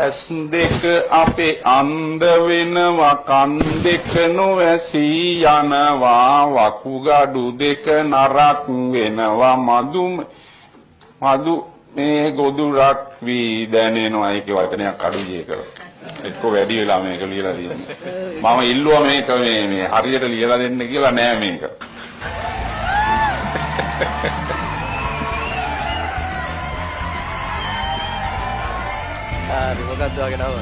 ඇස් දෙක අපේ අන්ධ වෙනවා කන් දෙක නොවැසී යනවා වකුගඩු දෙක නරක් වෙනවා මදු මේ ගොදුරක් වී දැනෙනවා ඒකේ වචනයක් අඩුයි ඒක එක්ක වැඩි වෙලා මේක ලියලා තියෙන්නේ මම ඉල්ලුවා මේක මේ හරියට ලියලා දෙන්න කියලා නෑ මේක මොකක්ද වගේ නම?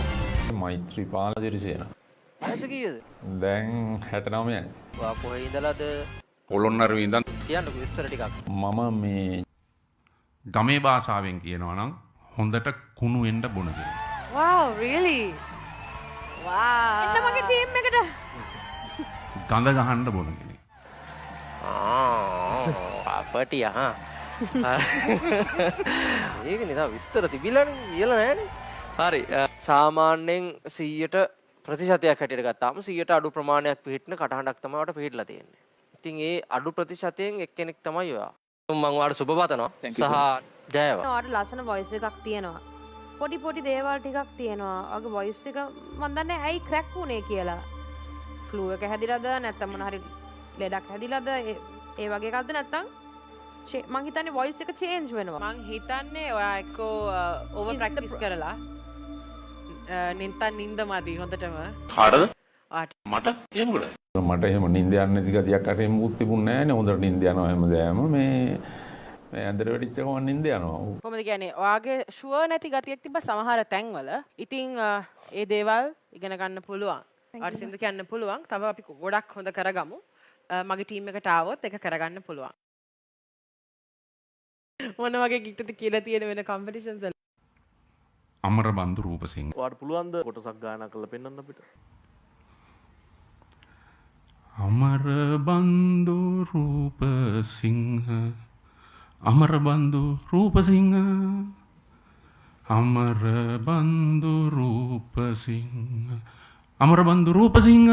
මෛත්‍රීපාල දිරිසේන. වයස කීයද? දැන් 69යි. වා කොහේ ඉඳලාද? පොළොන්නරුවේ ඉඳන් කියන්නකෝ විස්තර ටිකක්. මම මේ ගමේ භාෂාවෙන් කියනවා නම් හොඳට කුණු වෙන්න බොන කෙනෙක්. Wow, really? Wow. එන්න මගේ ටීම් එකට. ගඳ ගහන්න බොන කෙනෙක්. අපටි අහා. ඒක නේ තා විස්තර තිබිලානේ කියලා නෑනේ. හරි. සාමාන්‍යයෙන් 100ට ප්‍රතිශතයක් හැටියට ගත්තාම 100ට අඩු ප්‍රමාණයක් පිළිහිටන කටහඬක් තමයි වට පිළිහිටලා තියෙන්නේ. ඉතින් ඒ අඩු ප්‍රතිශතයෙන් එක්කෙනෙක් තමයි ඔයා. මම ඔයාලට සුබ පතනවා. සහ ජයවා. ඔයාලට ලස්සන වොයිස් එකක් තියෙනවා. පොඩි දේවල් ටිකක් තියෙනවා. ඔයාගේ වොයිස් එක මම දන්නේ ඇයි ක්‍රැක් වුනේ කියලා. ෆ්ලූ එක හැදිලාද නැත්නම් මොන හරි ලෙඩක් හැදිලාද ඒ වගේ එකක්ද නැත්නම් මං හිතන්නේ වොයිස් එක චේන්ජ් වෙනවා. මං හිතන්නේ ඔයා එක්කෝ ඕවර් ප්‍රැක්ටිස් කරලා නින්ද මදි හොඳටම. කාටද? ආට. මට එහෙමද? මට එහෙම නිින්ද යන්නේ නැති ගතියක් අර එහෙම මුත් තිබුණේ නැහැ නේ. හොඳට නිින්ද යනවා හැමදාම මේ ඇඳට වෙටිච්ච ගමන් නිින්ද යනවා. කොහොමද කියන්නේ? ඔයාගේ ෂුවර් නැති ගතියක් තිබ්බ සමහර තැන්වල. ඉතින් ඒ දේවල් ඉගෙන ගන්න පුළුවන්. ඔයාට සින්දු කියන්න පුළුවන්. තව අපි ගොඩක් හොඳ කරගමු. මගේ ටීම් එකට ආවොත් ඒක කරගන්න පුළුවන්. මොන වගේ ගිට්ටුද කියලා තියෙන වෙන කම්පිටිෂන්ස් වල අමරබන්දු රූපසිංහ ඔයාලට පුළුවන් ද කොටසක් ගායනා කරලා පෙන්වන්න අපිට අමරබන්දු රූපසිංහ අමරබන්දු රූපසිංහ අමරබන්දු රූපසිංහ අමරබන්දු රූපසිංහ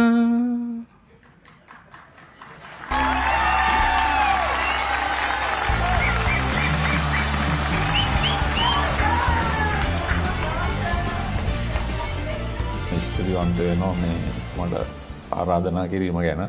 ස්තුතිවන්ත වෙනවා මේ මට ආරාධනා කිරීම ගැන